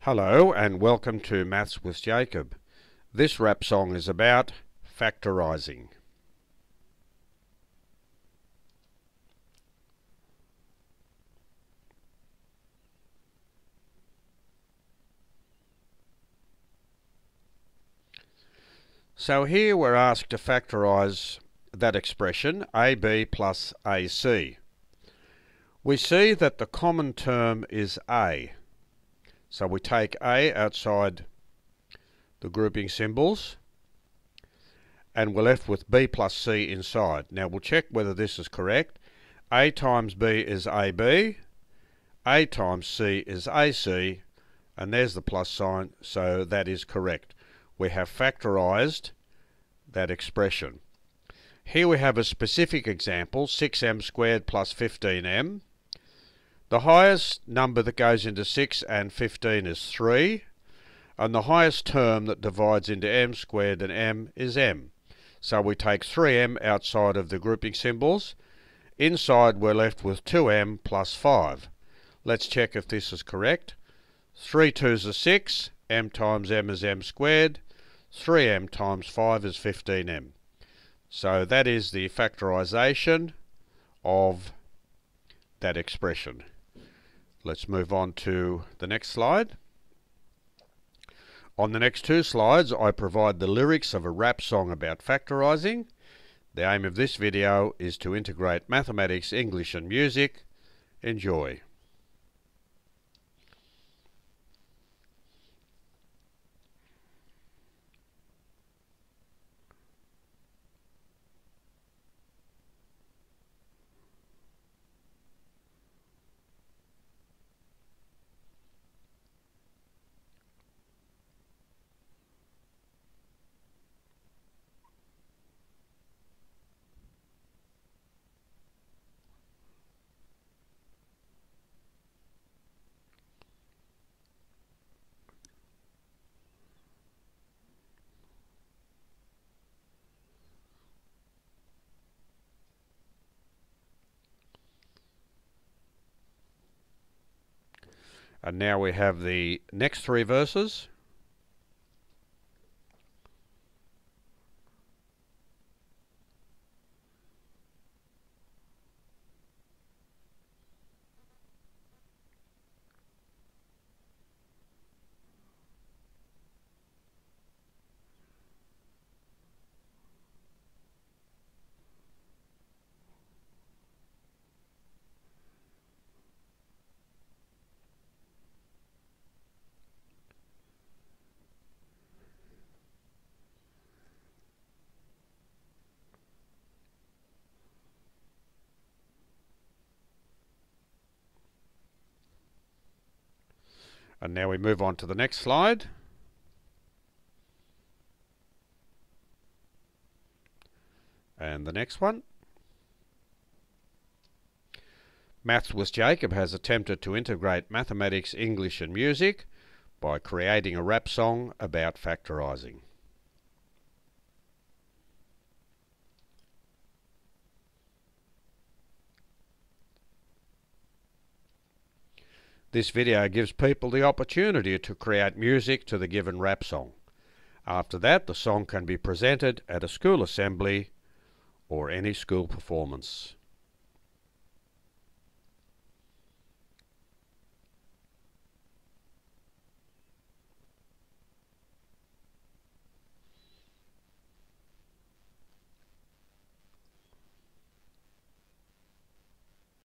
Hello and welcome to Maths with Jacob. This rap song is about factorising. So here we're asked to factorise that expression AB plus AC. We see that the common term is A. So we take A outside the grouping symbols and we're left with B plus C inside. Now we'll check whether this is correct. A times B is AB, A times C is AC, and there's the plus sign, so that is correct. We have factorised that expression. Here we have a specific example, 6m squared plus 15m. The highest number that goes into 6 and 15 is 3, and the highest term that divides into m squared and m is m. So we take 3m outside of the grouping symbols. Inside we're left with 2m plus 5. Let's check if this is correct. 3 2s are 6, m times m is m squared, 3m times 5 is 15m. So that is the factorisation of that expression. Let's move on to the next slide. On the next two slides I provide the lyrics of a rap song about factorising. The aim of this video is to integrate mathematics, English and music. Enjoy. And now we have the next three verses. And now we move on to the next slide. And the next one. Maths with Jacob has attempted to integrate mathematics, English and music by creating a rap song about factorising. This video gives people the opportunity to create music to the given rap song. After that, the song can be presented at a school assembly or any school performance.